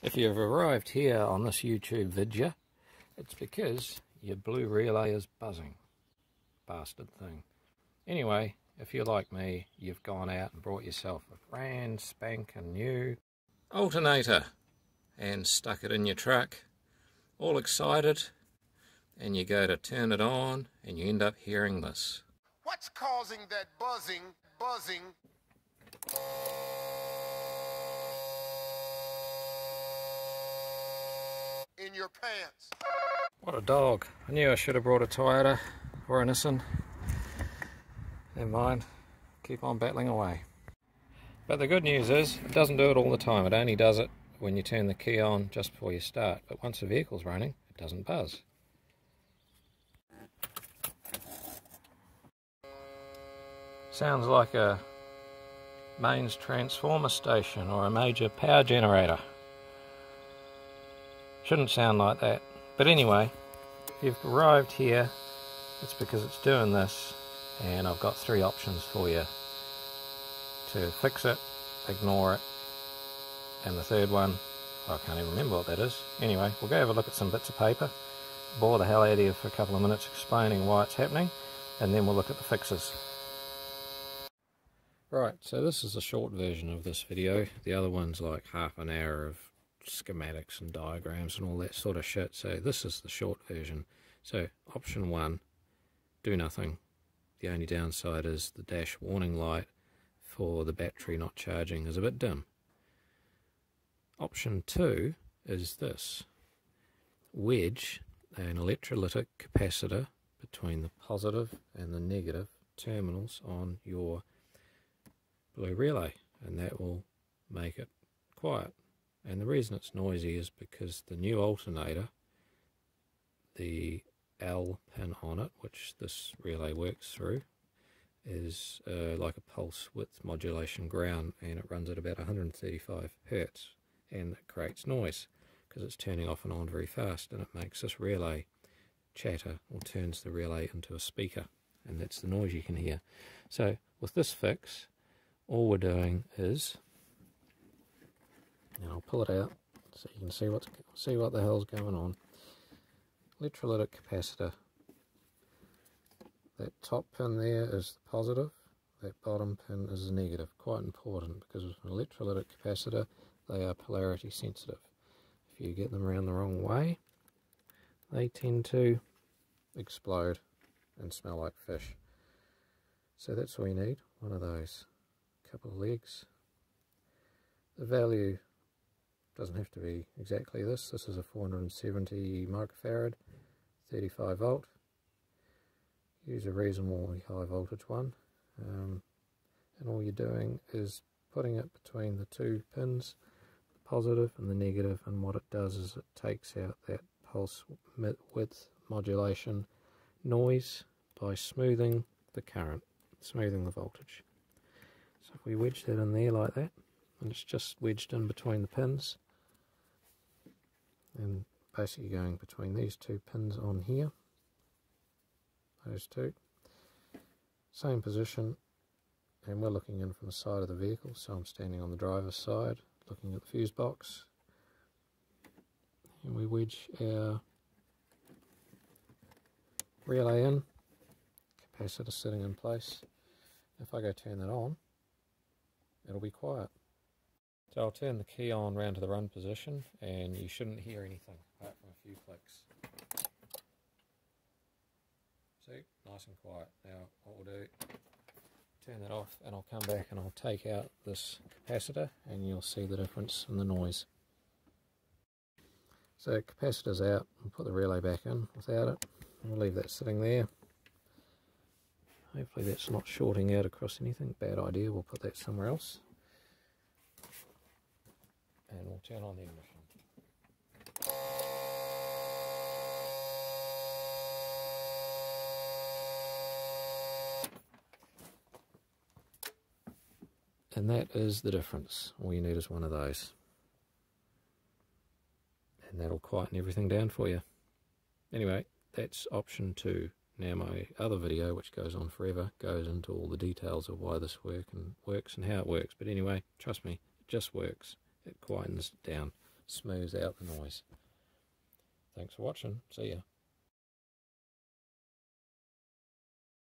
If you've arrived here on this YouTube video, it's because your blue relay is buzzing. Bastard thing. Anyway, if you're like me, you've gone out and brought yourself a brand spanking new alternator and stuck it in your truck, all excited, and you go to turn it on and you end up hearing this. What's causing that buzzing? In your pants. What a dog. I knew I should have brought a Toyota or a Nissan. Never mind. Keep on battling away. But the good news is, it doesn't do it all the time. It only does it when you turn the key on just before you start. But once the vehicle's running, it doesn't buzz. Sounds like a mains transformer station or a major power generator. Shouldn't sound like that. But anyway, if you've arrived here, it's because it's doing this, and I've got three options for you to fix it, ignore it, and the third one, I can't even remember what that is. Anyway, we'll go have a look at some bits of paper, bore the hell out of you for a couple of minutes explaining why it's happening, and then we'll look at the fixes. Right, so this is a short version of this video. The other one's like half an hour of schematics and diagrams and all that sort of shit, so this is the short version. So option 1, do nothing. The only downside is the dash warning light for the battery not charging is a bit dim. Option 2 is this: wedge an electrolytic capacitor between the positive and the negative terminals on your blue relay, and that will make it quiet. And the reason it's noisy is because the new alternator, the L pin on it, which this relay works through, is like a pulse width modulation ground, and it runs at about 135 Hertz, and it creates noise because it's turning off and on very fast, and it makes this relay chatter, or turns the relay into a speaker, and that's the noise you can hear. So with this fix, all we're doing is, and I'll pull it out so you can see what the hell's going on. Electrolytic capacitor. That top pin there is the positive, that bottom pin is the negative. Quite important, because with an electrolytic capacitor, they are polarity sensitive. If you get them around the wrong way, they tend to explode and smell like fish. So that's all you need, one of those. A couple of legs. The value doesn't have to be exactly this. This is a 470 microfarad, 35 volt. Use a reasonably high voltage one. And all you're doing is putting it between the two pins, the positive and the negative, and what it does is it takes out that pulse width modulation noise by smoothing the current, smoothing the voltage. So if we wedge that in there like that, and it's just wedged in between the pins, and basically going between these two pins on here, those two, same position, and we're looking in from the side of the vehicle, so I'm standing on the driver's side looking at the fuse box, and we wedge our relay in, capacitor sitting in place. If I go turn that on, it'll be quiet. So I'll turn the key on round to the run position, and you shouldn't hear anything apart from a few clicks. See, nice and quiet. Now what we'll do, turn that off, and I'll come back and I'll take out this capacitor, and you'll see the difference in the noise. So capacitor's out, we'll put the relay back in without it. We'll leave that sitting there. Hopefully that's not shorting out across anything. Bad idea, we'll put that somewhere else. And we'll turn on the ignition. And that is the difference. All you need is one of those. And that'll quieten everything down for you. Anyway, that's option 2. Now my other video, which goes on forever, goes into all the details of why this works and how it works. But anyway, trust me, it just works. It quietens down. smooths out the noise. Thanks for watching. See ya.